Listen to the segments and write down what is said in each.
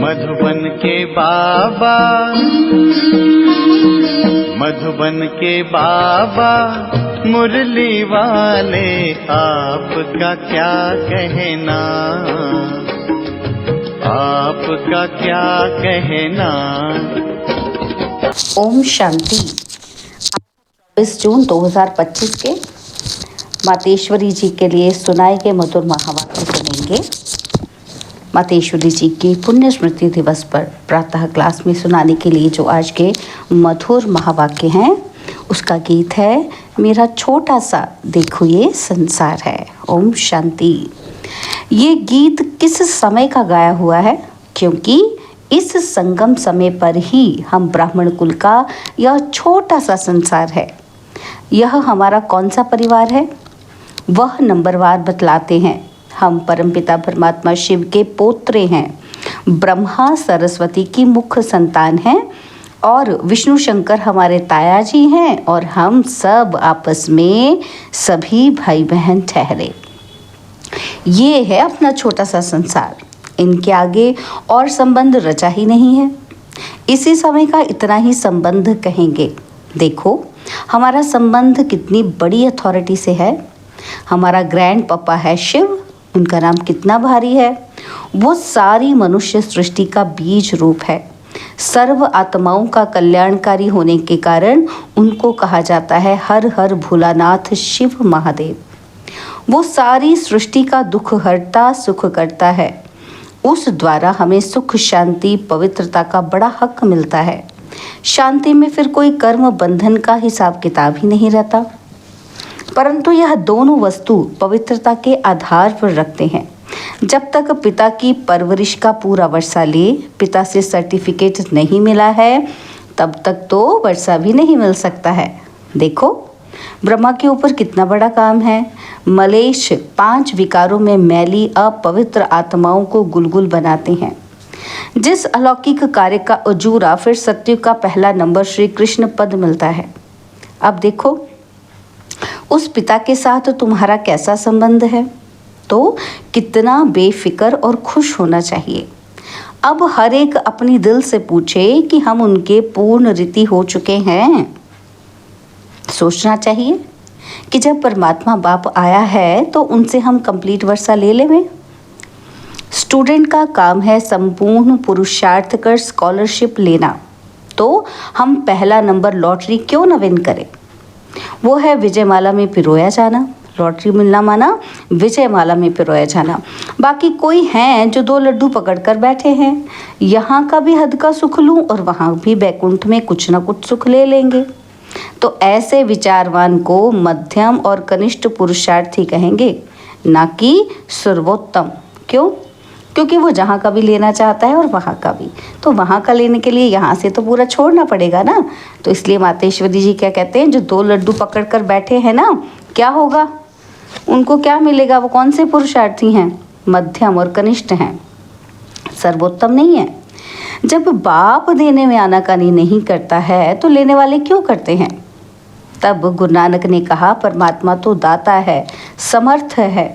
मधुबन के बाबा, मधुबन के बाबा मुरली वाले, आपका क्या कहना, आपका क्या कहना। ओम शांति। 24 जून 2025 के मातेश्वरी जी के लिए सुनाए गए मधुर महावाक्य सुनेंगे। मातेश्वरी जी की पुण्य स्मृति दिवस पर प्रातः क्लास में सुनाने के लिए जो आज के मधुर महावाक्य हैं, उसका गीत है मेरा छोटा सा देखो ये संसार है। ओम शांति। ये गीत किस समय का गाया हुआ है? क्योंकि इस संगम समय पर ही हम ब्राह्मण कुल का यह छोटा सा संसार है। यह हमारा कौन सा परिवार है, वह नंबरवार बतलाते हैं। हम परमपिता परमात्मा शिव के पोत्रे हैं, ब्रह्मा सरस्वती की मुख्य संतान हैं और विष्णु शंकर हमारे ताया जी हैं और हम सब आपस में सभी भाई बहन ठहरे। ये है अपना छोटा सा संसार। इनके आगे और संबंध रचा ही नहीं है। इसी समय का इतना ही संबंध कहेंगे। देखो हमारा संबंध कितनी बड़ी अथॉरिटी से है। हमारा ग्रैंड पापा है शिव, उनका नाम कितना भारी है। वो सारी मनुष्य सृष्टि का बीज रूप है। सर्व आत्माओं का कल्याणकारी होने के कारण उनको कहा जाता है हर हर भोलानाथ शिव महादेव। वो सारी सृष्टि का दुख हरता सुख करता है। उस द्वारा हमें सुख शांति पवित्रता का बड़ा हक मिलता है। शांति में फिर कोई कर्म बंधन का हिसाब किताब ही नहीं रहता। परंतु यह दोनों वस्तु पवित्रता के आधार पर रखते हैं। जब तक पिता की परवरिश का पूरा वर्षा ले, पिता से सर्टिफिकेट नहीं मिला है, तब तक तो वर्षा भी नहीं मिल सकता है। देखो ब्रह्मा के ऊपर कितना बड़ा काम है। मलेश 5 विकारों में मैली अपवित्र आत्माओं को गुलगुल बनाते हैं। जिस अलौकिक कार्य का अजूरा फिर सत्य का पहला नंबर श्री कृष्ण पद मिलता है। अब देखो उस पिता के साथ तुम्हारा कैसा संबंध है, तो कितना बेफिक्र और खुश होना चाहिए। अब हर एक अपनी दिल से पूछे कि हम उनके पूर्ण रीति हो चुके हैं। सोचना चाहिए कि जब परमात्मा बाप आया है तो उनसे हम कंप्लीट वर्षा ले लें। स्टूडेंट का काम है संपूर्ण पुरुषार्थ कर स्कॉलरशिप लेना, तो हम पहला नंबर लॉटरी क्यों न विन करें। वो है विजयमाला में पिरोया जाना। लॉटरी मिलना माना विजयमाला में पिरोया जाना। बाकी कोई हैं जो 2 लड्डू पकड़ कर बैठे हैं, यहाँ का भी हद का सुख लूँ और वहाँ भी बैकुंठ में कुछ ना कुछ सुख ले लेंगे। तो ऐसे विचारवान को मध्यम और कनिष्ठ पुरुषार्थी कहेंगे, ना कि सर्वोत्तम। क्यों? क्योंकि वो जहाँ का भी लेना चाहता है और वहाँ का भी, तो वहाँ का लेने के लिए यहाँ से तो पूरा छोड़ना पड़ेगा ना। तो इसलिए मातेश्वरी जी क्या कहते हैं, जो 2 लड्डू पकड़ कर बैठे हैं ना, क्या होगा उनको, क्या मिलेगा? वो कौन से पुरुषार्थी हैं? मध्यम और कनिष्ठ हैं, सर्वोत्तम नहीं है। जब बाप देने में आनाकानी नहीं करता है तो लेने वाले क्यों करते हैं? तब गुरु नानक ने कहा परमात्मा तो दाता है, समर्थ है,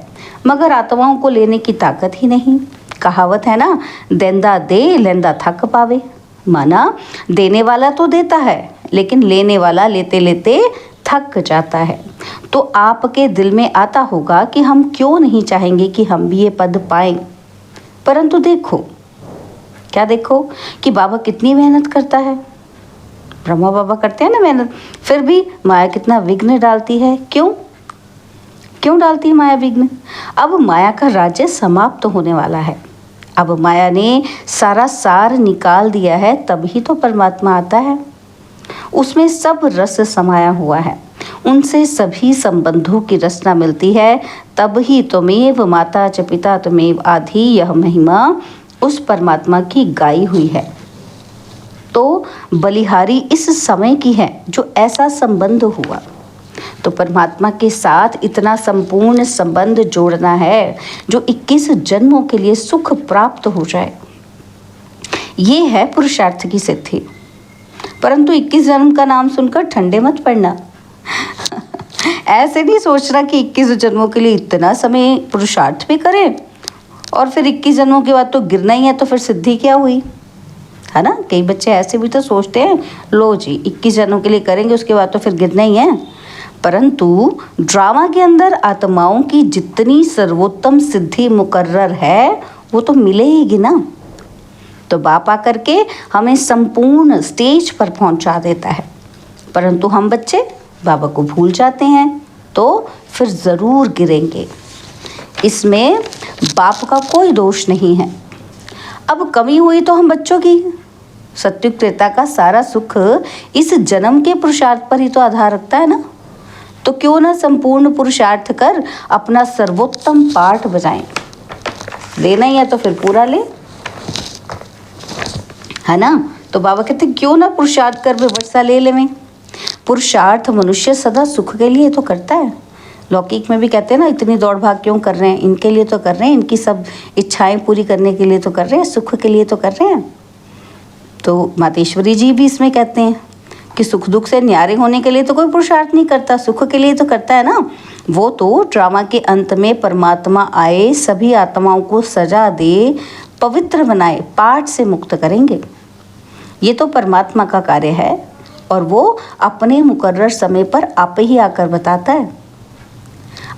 मगर आत्माओं को लेने की ताकत ही नहीं। कहावत है ना, देंदा दे लेंदा थक पावे। माना देने वाला तो देता है, लेकिन लेने वाला लेते लेते थक जाता है। तो आपके दिल में आता होगा कि हम क्यों नहीं चाहेंगे कि हम भी ये पद पाएं। परंतु देखो, क्या देखो कि बाबा कितनी मेहनत करता है। ब्रह्मा बाबा करते हैं ना मेहनत, फिर भी माया कितना विघ्न डालती है। क्यों डालती है माया विघ्न? अब माया का राज्य समाप्त होने वाला है। अब माया ने सारा सार निकाल दिया है, तभी तो परमात्मा आता है। उसमें सब रस समाया हुआ है, उनसे सभी संबंधों की रचना मिलती है। तब ही त्वमेव माता च पिता त्वमेव आदि, यह महिमा उस परमात्मा की गाई हुई है। तो बलिहारी इस समय की है जो ऐसा संबंध हुआ। तो परमात्मा के साथ इतना संपूर्ण संबंध जोड़ना है जो 21 जन्मों के लिए सुख प्राप्त हो जाए। ये है पुरुषार्थ की सिद्धि। परंतु 21 जन्म का नाम सुनकर ठंडे मत पड़ना। ऐसे नहीं सोचना कि 21 जन्मों के लिए इतना समय पुरुषार्थ भी करें और फिर 21 जन्मों के बाद तो गिरना ही है, तो फिर सिद्धि क्या हुई, है ना। कई बच्चे ऐसे भी तो सोचते हैं, लो जी 21 जन्मों के लिए करेंगे, उसके बाद तो फिर गिरना ही है। परंतु ड्रामा के अंदर आत्माओं की जितनी सर्वोत्तम सिद्धि मुकर्रर है वो तो मिलेगी ना। तो बाप आकर के हमें संपूर्ण स्टेज पर पहुंचा देता है, परंतु हम बच्चे बाबा को भूल जाते हैं, तो फिर ज़रूर गिरेंगे। इसमें बाप का कोई दोष नहीं है। अब कमी हुई तो हम बच्चों की। सत्युग त्रेता का सारा सुख इस जन्म के पुरुषार्थ पर ही तो आधार रखता है ना। तो क्यों ना संपूर्ण पुरुषार्थ कर अपना सर्वोत्तम पाठ बजाएं। लेना ही है तो फिर पूरा ले, है ना। तो बाबा कहते क्यों ना पुरुषार्थ कर विवर्षा ले लें। पुरुषार्थ मनुष्य सदा सुख के लिए तो करता है। लौकिक में भी कहते हैं ना, इतनी दौड़ भाग क्यों कर रहे हैं, इनके लिए तो कर रहे हैं, इनकी सब इच्छाएं पूरी करने के लिए तो कर रहे हैं, सुख के लिए तो कर रहे हैं। तो मातेश्वरी जी भी इसमें कहते हैं कि सुख दुख से न्यारे होने के लिए तो कोई पुरुषार्थ नहीं करता, सुख के लिए तो करता है ना। वो तो ड्रामा के अंत में परमात्मा आए, सभी आत्माओं को सजा दे, पवित्र बनाए, पाठ से मुक्त करेंगे। ये तो परमात्मा का कार्य है और वो अपने मुकर्रर समय पर आप ही आकर बताता है।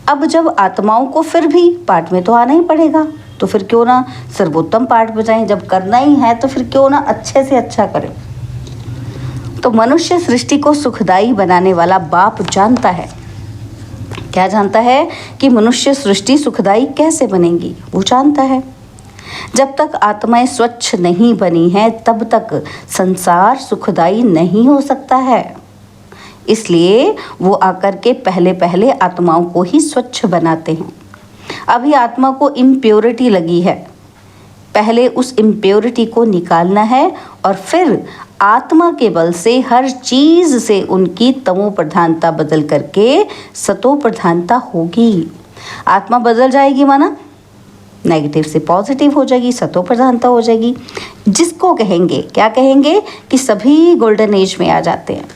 अब जब आत्माओं को फिर भी पाठ में तो आना ही पड़ेगा, तो फिर क्यों ना सर्वोत्तम पाठ बजाएं। जब करना ही है तो फिर क्यों ना अच्छे से अच्छा करें। तो मनुष्य सृष्टि को सुखदायी बनाने वाला बाप जानता है। क्या जानता है कि मनुष्य सृष्टि सुखदायी कैसे बनेगी, वो जानता है। जब तक आत्माएं स्वच्छ नहीं बनी हैं तब तक संसार सुखदायी नहीं हो सकता है। इसलिए वो आकर के पहले पहले आत्माओं को ही स्वच्छ बनाते हैं। अभी आत्मा को इम्प्योरिटी लगी है, पहले उस इम्प्योरिटी को निकालना है और फिर आत्मा के बल से हर चीज़ से उनकी तमो प्रधानता बदल करके सतो प्रधानता होगी। आत्मा बदल जाएगी, माना नेगेटिव से पॉजिटिव हो जाएगी, सतो प्रधानता हो जाएगी। जिसको कहेंगे, क्या कहेंगे कि सभी गोल्डन एज में आ जाते हैं।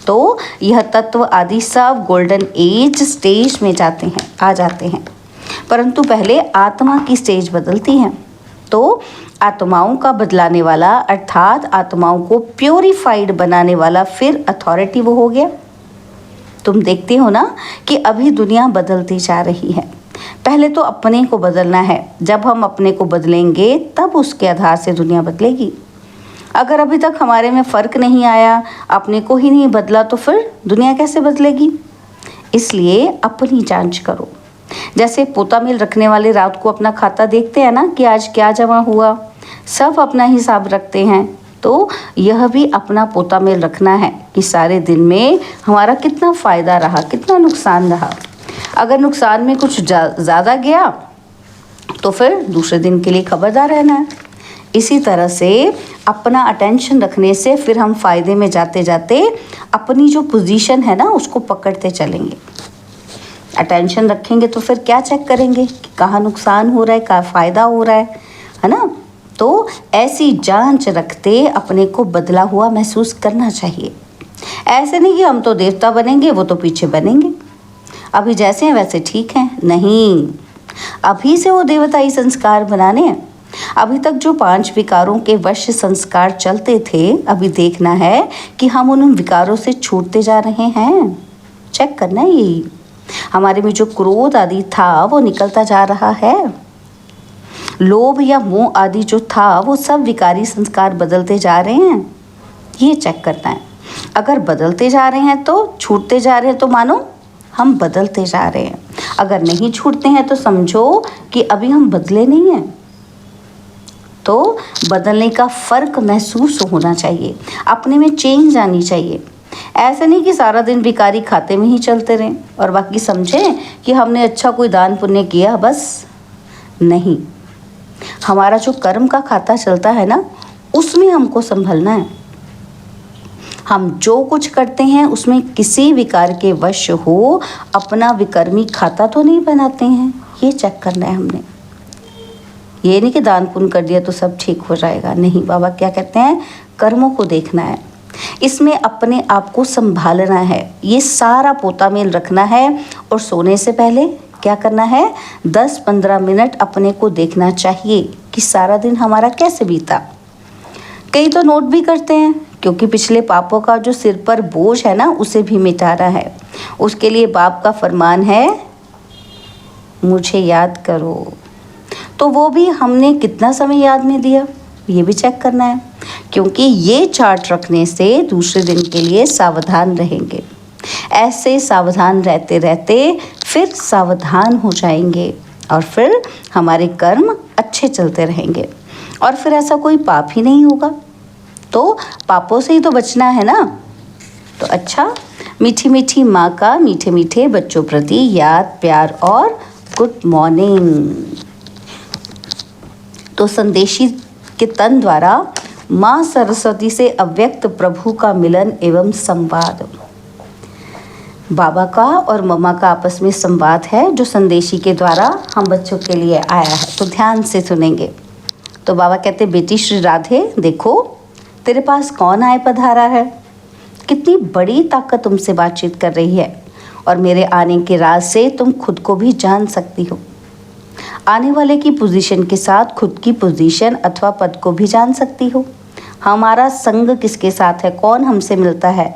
तो यह तत्व आदि सब गोल्डन एज स्टेज में जाते हैं, आ जाते हैं। परंतु पहले आत्मा की स्टेज बदलती है। तो आत्माओं का बदलाने वाला अर्थात आत्माओं को प्योरीफाइड बनाने वाला फिर अथॉरिटी वो हो गया। तुम देखते हो ना कि अभी दुनिया बदलती जा रही है। पहले तो अपने को बदलना है, जब हम अपने को बदलेंगे तब उसके आधार से दुनिया बदलेगी। अगर अभी तक हमारे में फ़र्क नहीं आया, अपने को ही नहीं बदला, तो फिर दुनिया कैसे बदलेगी। इसलिए अपनी जांच करो। जैसे पोता मिल रखने वाले रात को अपना खाता देखते हैं ना कि आज क्या जमा हुआ, सब अपना हिसाब रखते हैं। तो यह भी अपना पोता मिल रखना है कि सारे दिन में हमारा कितना फ़ायदा रहा, कितना नुकसान रहा। अगर नुकसान में कुछ ज़्यादा गया तो फिर दूसरे दिन के लिए खबरदार रहना है। इसी तरह से अपना अटेंशन रखने से फिर हम फ़ायदे में जाते जाते अपनी जो पोजीशन है ना उसको पकड़ते चलेंगे। अटेंशन रखेंगे तो फिर क्या चेक करेंगे कि कहाँ नुकसान हो रहा है, कहाँ फ़ायदा हो रहा है ना। तो ऐसी जांच रखते अपने को बदला हुआ महसूस करना चाहिए। ऐसे नहीं कि हम तो देवता बनेंगे, वो तो पीछे बनेंगे, अभी जैसे हैं वैसे ठीक हैं। नहीं, अभी से वो देवताई संस्कार बनाने हैं। अभी तक जो 5 विकारों के वश संस्कार चलते थे, अभी देखना है कि हम उन विकारों से छूटते जा रहे हैं। चेक करना है यही। हमारे में जो क्रोध आदि था वो निकलता जा रहा है। लोभ या मोह आदि जो था वो सब विकारी संस्कार बदलते जा रहे हैं, ये चेक करना है। अगर बदलते जा रहे हैं तो छूटते जा रहे हैं, तो मानो हम बदलते जा रहे हैं। अगर नहीं छूटते हैं तो समझो कि अभी हम बदले नहीं हैं। तो बदलने का फ़र्क महसूस होना चाहिए, अपने में चेंज आनी चाहिए। ऐसे नहीं कि सारा दिन भिखारी खाते में ही चलते रहें और बाकी समझें कि हमने अच्छा कोई दान पुण्य किया, बस नहीं। हमारा जो कर्म का खाता चलता है ना, उसमें हमको संभलना है। हम जो कुछ करते हैं उसमें किसी विकार के वश हो अपना विकर्मी खाता तो नहीं बनाते हैं, ये चेक करना है हमने। ये नहीं कि दान पुण्य कर दिया तो सब ठीक हो जाएगा, नहीं। बाबा क्या कहते हैं, कर्मों को देखना है, इसमें अपने आप को संभालना है, ये सारा पोता मेल रखना है। और सोने से पहले क्या करना है, 10-15 मिनट अपने को देखना चाहिए कि सारा दिन हमारा कैसे बीता। कई तो नोट भी करते हैं, क्योंकि पिछले पापों का जो सिर पर बोझ है ना, उसे भी मिटाना है। उसके लिए बाप का फरमान है, मुझे याद करो। तो वो भी हमने कितना समय याद में दिया, ये भी चेक करना है, क्योंकि ये चार्ट रखने से दूसरे दिन के लिए सावधान रहेंगे। ऐसे सावधान रहते रहते फिर सावधान हो जाएंगे और फिर हमारे कर्म अच्छे चलते रहेंगे और फिर ऐसा कोई पाप ही नहीं होगा। तो पापों से ही तो बचना है ना। तो अच्छा, मीठी मीठी माँ का मीठे मीठे बच्चों प्रति याद, प्यार और गुड मॉर्निंग। तो संदेशी के तन द्वारा माँ सरस्वती से अव्यक्त प्रभु का मिलन एवं संवाद। बाबा का और मम्मा का आपस में संवाद है, जो संदेशी के द्वारा हम बच्चों के लिए आया है। तो ध्यान से सुनेंगे। तो बाबा कहते, बेटी श्री राधे, देखो तेरे पास कौन आए पधारा है। कितनी बड़ी ताकत तुमसे बातचीत कर रही है और मेरे आने के राज से तुम खुद को भी जान सकती हो। आने वाले की पोजीशन के साथ खुद की पोजीशन अथवा पद को भी जान सकती हो। हमारा संग किसके साथ है, कौन हमसे मिलता है,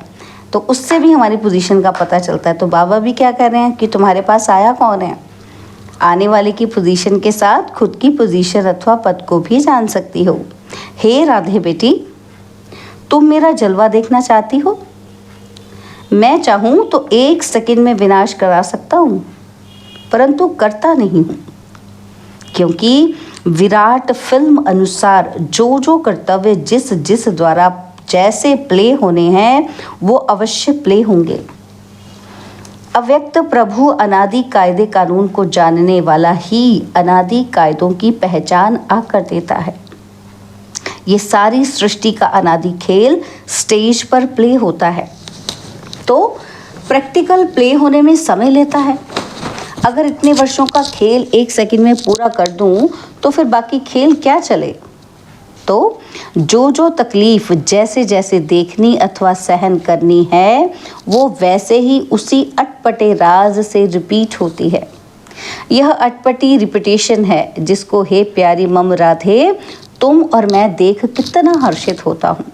तो उससे भी हमारी पोजीशन का पता चलता है। तो बाबा भी क्या कह रहे हैं कि तुम्हारे पास आया कौन है। आने वाले की पोजीशन के साथ खुद की पोजीशन अथवा पद को भी जान सकती हो। हे राधे बेटी, तुम मेरा जलवा देखना चाहती हो। मैं चाहूँ तो 1 सेकंड में विनाश करा सकता हूँ, परंतु करता नहीं हूँ, क्योंकि विराट फिल्म अनुसार जो जो कर्तव्य जिस जिस द्वारा जैसे प्ले होने हैं वो अवश्य प्ले होंगे। अव्यक्त प्रभु अनादि कायदे कानून को जानने वाला ही अनादि कायदों की पहचान आकर देता है। ये सारी सृष्टि का अनादि खेल स्टेज पर प्ले होता है, तो प्रैक्टिकल प्ले होने में समय लेता है। अगर इतने वर्षों का खेल 1 सेकंड में पूरा कर दूं तो फिर बाकी खेल क्या चले। तो जो जो तकलीफ जैसे जैसे देखनी अथवा सहन करनी है वो वैसे ही उसी अटपटे राज से रिपीट होती है। यह अटपटी रिपीटेशन है जिसको हे प्यारी मम राधे तुम और मैं देख कितना हर्षित होता हूँ।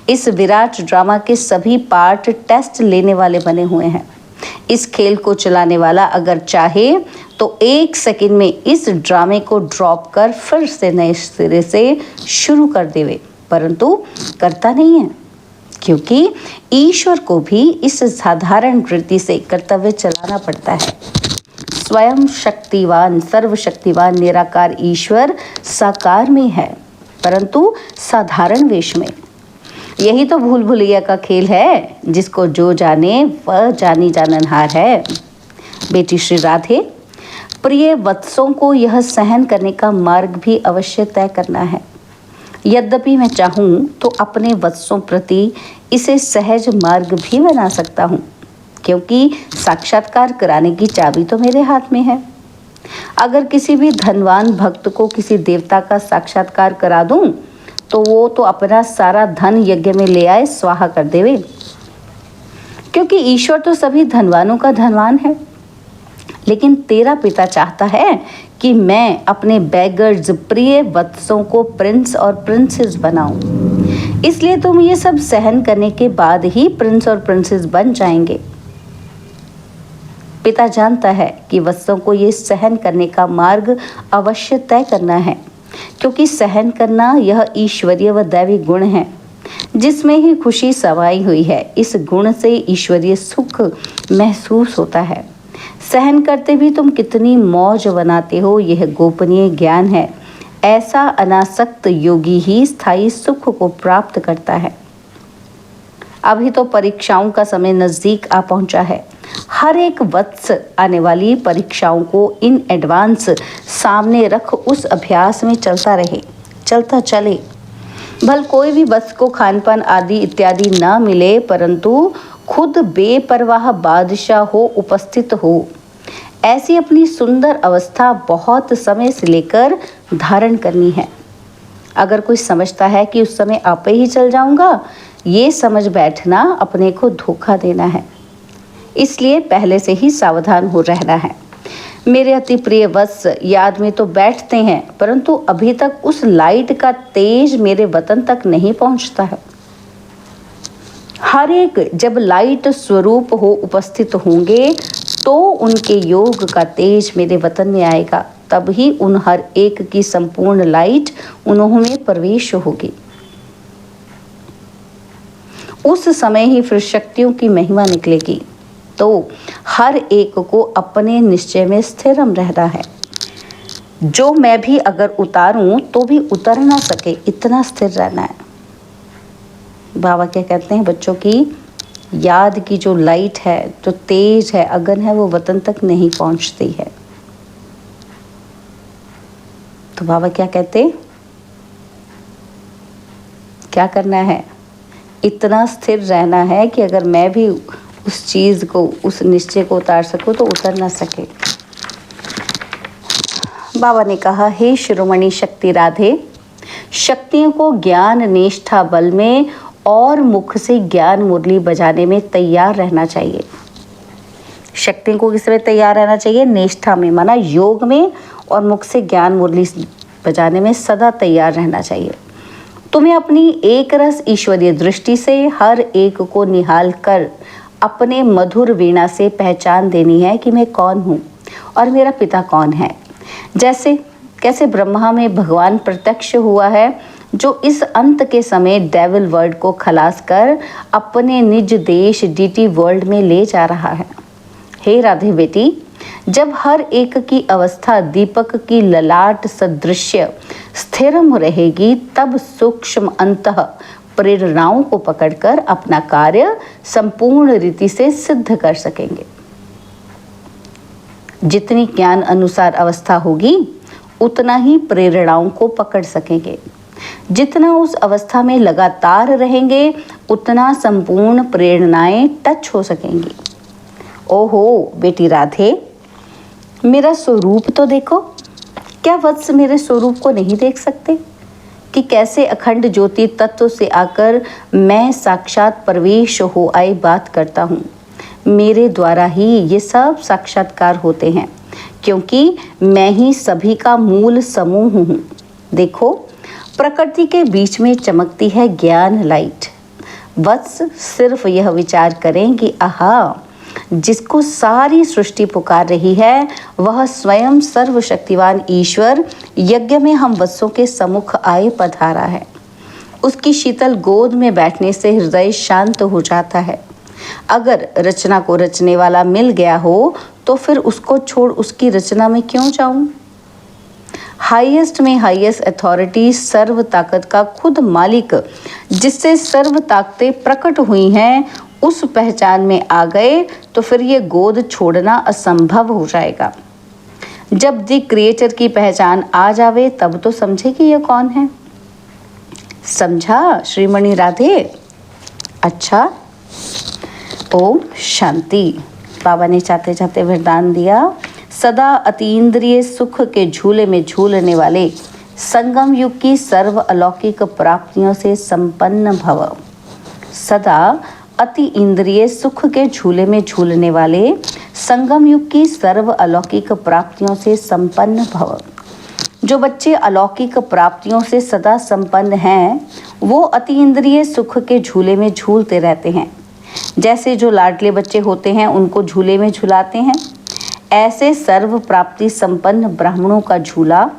इस विराट ड्रामा के सभी पार्ट टेस्ट लेने वाले बने हुए हैं। इस खेल को चलाने वाला अगर चाहे तो 1 सेकंड में इस ड्रामे को ड्रॉप कर फिर से नए सिरे से शुरू कर देवे, परंतु करता नहीं है, क्योंकि ईश्वर को भी इस साधारण वृत्ति से कर्तव्य चलाना पड़ता है। स्वयं शक्तिवान सर्वशक्तिवान निराकार ईश्वर साकार में है, परंतु साधारण वेश में। यही तो भूल भुलैया का खेल है, जिसको जो जाने वह जानी जाननहार है। बेटी श्री राधे, प्रिय वत्सों को यह सहन करने का मार्ग भी अवश्य तय करना है। यद्यपि मैं चाहूँ तो अपने वत्सों प्रति इसे सहज मार्ग भी बना सकता हूँ, क्योंकि साक्षात्कार कराने की चाबी तो मेरे हाथ में है। अगर किसी भी धनवान भक्त को किसी देवता का साक्षात्कार करा दूं तो वो तो अपना सारा धन यज्ञ में ले आए स्वाहा कर देवे, क्योंकि ईश्वर तो सभी धनवानों का धनवान है। लेकिन तेरा पिता चाहता है कि मैं अपने बेगर्स प्रिय वत्सों को प्रिंस और प्रिंसेस बनाऊं, इसलिए तुम ये सब सहन करने के बाद ही प्रिंस और प्रिंसेस बन जाएंगे। पिता जानता है कि वत्सों को ये सहन करने का मार्ग अवश्य तय करना है, क्योंकि सहन करना यह ईश्वरीय व दैवी गुण है, जिसमें ही खुशी समाई हुई है। इस गुण से ईश्वरीय सुख महसूस होता है। सहन करते भी तुम कितनी मौज बनाते हो, यह गोपनीय ज्ञान है। ऐसा अनासक्त योगी ही स्थायी सुख को प्राप्त करता है। अभी तो परीक्षाओं का समय नजदीक आ पहुंचा है। हर एक वत्स आने वाली परीक्षाओं को इन एडवांस सामने रख उस अभ्यास में चलता चले। भल कोई भी वत्स को खान पान आदि इत्यादि ना मिले, परंतु खुद बेपरवाह बादशाह हो उपस्थित हो, ऐसी अपनी सुंदर अवस्था बहुत समय से लेकर धारण करनी है। अगर कोई समझता है कि उस समय आपे ही चल जाऊंगा, ये समझ बैठना अपने को धोखा देना है। इसलिए पहले से ही सावधान हो रहना है। मेरे अति प्रिय वत्स, याद में तो बैठते हैं, परंतु अभी तक उस लाइट का तेज मेरे वतन तक नहीं पहुंचता है। हर एक जब लाइट स्वरूप हो उपस्थित होंगे तो उनके योग का तेज मेरे वतन में आएगा, तब ही उन हर एक की संपूर्ण लाइट उन्होंने प्रवेश होगी। उस समय ही फिर शक्तियों की महिमा निकलेगी। तो हर एक को अपने निश्चय में स्थिर रहना है। जो मैं भी अगर उतारूं तो भी उतर ना सके, इतना स्थिर रहना है। बाबा क्या कहते हैं, बच्चों की याद की जो लाइट है, जो तेज है, अगन है, वो वतन तक नहीं पहुंचती है। तो बाबा क्या कहते, क्या करना है, इतना स्थिर रहना है कि अगर मैं भी उस चीज को, उस निश्चय को उतार सकूं तो उतर ना सके। बाबा ने कहा, हे शिरोमणि शक्ति राधे, शक्तियों को ज्ञान निष्ठा बल में और मुख से ज्ञान मुरली बजाने में तैयार रहना चाहिए। शक्तियों को किस में तैयार रहना चाहिए, निष्ठा में, माना योग में, और मुख से ज्ञान मुरली बजाने में सदा तैयार रहना चाहिए। तुम्हें अपनी एक रस ईश्वरीय दृष्टि से हर एक को निहाल कर अपने मधुर वीणा से पहचान देनी है कि मैं कौन हूँ और मेरा पिता कौन है। जैसे कैसे ब्रह्मा में भगवान प्रत्यक्ष हुआ है, जो इस अंत के समय डेविल वर्ल्ड को खलास कर अपने निज देश डीटी वर्ल्ड में ले जा रहा है। हे राधे बेटी, जब हर एक की अवस्था दीपक की ललाट सदृश्य स्थिर रहेगी, तब सूक्ष्म अंतः प्रेरणाओं को पकड़कर अपना कार्य संपूर्ण रीति से सिद्ध कर सकेंगे। जितनी ज्ञान अनुसार अवस्था होगी, उतना ही प्रेरणाओं को पकड़ सकेंगे। जितना उस अवस्था में लगातार रहेंगे, उतना संपूर्ण प्रेरणाएं टच हो सकेंगी। ओहो बेटी राधे, मेरा स्वरूप तो देखो। क्या वत्स मेरे स्वरूप को नहीं देख सकते कि कैसे अखंड ज्योति तत्व से आकर मैं साक्षात प्रवेश हो आई बात करता हूँ। मेरे द्वारा ही ये सब साक्षात्कार होते हैं, क्योंकि मैं ही सभी का मूल समूह हूँ। देखो, प्रकृति के बीच में चमकती है ज्ञान लाइट। वत्स सिर्फ यह विचार करें कि आहा, जिसको सारी सृष्टि पुकार रही है, वह स्वयं सर्वशक्तिवान ईश्वर यज्ञ में हम वत्सों के सम्मुख आए पधारा है। उसकी शीतल गोद में बैठने से हृदय शांत हो जाता है। अगर रचना को रचने वाला मिल गया हो तो फिर उसको छोड़ उसकी रचना में क्यों जाऊं? हाईएस्ट में हाईएस्ट अथॉरिटी, सर्व ताकत का खुद मालिक, जिससे सर्व ताकतें प्रकट हुई हैं, उस पहचान में आ गए तो फिर ये गोद छोड़ना असंभव हो जाएगा। जब दी क्रिएटर की पहचान आ जावे, तब तो समझे कि ये कौन है। समझा श्रीमणि राधे? अच्छा, ओम शांति। बाबा ने चाहते चाहते वरदान दिया, सदा अतीन्द्रिय सुख के झूले में झूलने वाले संगम युग की सर्व अलौकिक प्राप्तियों से संपन्न भव। सदा अति इंद्रिय सुख के झूले में झूलने वाले संगम युग की सर्व अलौकिक प्राप्तियों से संपन्न भव। जो बच्चे अलौकिक प्राप्तियों से सदा संपन्न हैं, वो अति इंद्रिय सुख के झूले में झूलते रहते हैं। जैसे जो लाडले बच्चे होते हैं, उनको झूले में झुलाते हैं, ऐसे सर्व प्राप्ति संपन्न ब्राह्मणों का झूला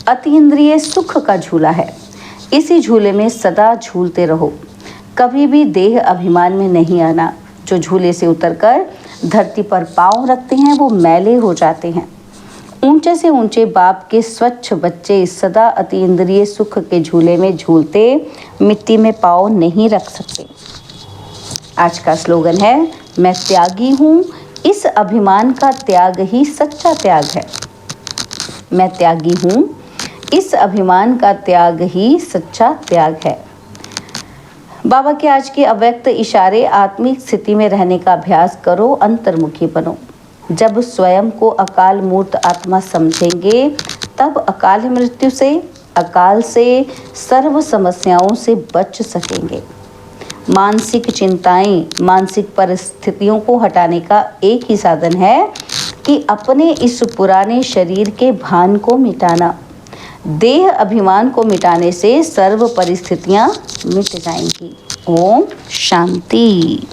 अति इंद्रिय सुख का झूला है। इसी झूले में सदा झूलते रहो, कभी भी देह अभिमान में नहीं आना। जो झूले से उतरकर धरती पर पांव रखते हैं, वो मैले हो जाते हैं। ऊंचे से ऊंचे बाप के स्वच्छ बच्चे सदा अति इंद्रिय सुख के झूले में झूलते मिट्टी में पांव नहीं रख सकते। आज का स्लोगन है, मैं त्यागी हूँ, इस अभिमान का त्याग ही सच्चा त्याग है। मैं त्यागी हूँ, इस अभिमान का त्याग ही सच्चा त्याग है। बाबा के आज के अव्यक्त इशारे, आत्मिक स्थिति में रहने का अभ्यास करो, अंतर्मुखी बनो। जब स्वयं को अकाल मूर्त आत्मा समझेंगे, तब अकाल मृत्यु से, अकाल से, सर्व समस्याओं से बच सकेंगे। मानसिक चिंताएं, मानसिक परिस्थितियों को हटाने का एक ही साधन है, कि अपने इस पुराने शरीर के भान को मिटाना, देह अभिमान को मिटाने से सर्व परिस्थितियां मिट जाएंगी। ओम शांति।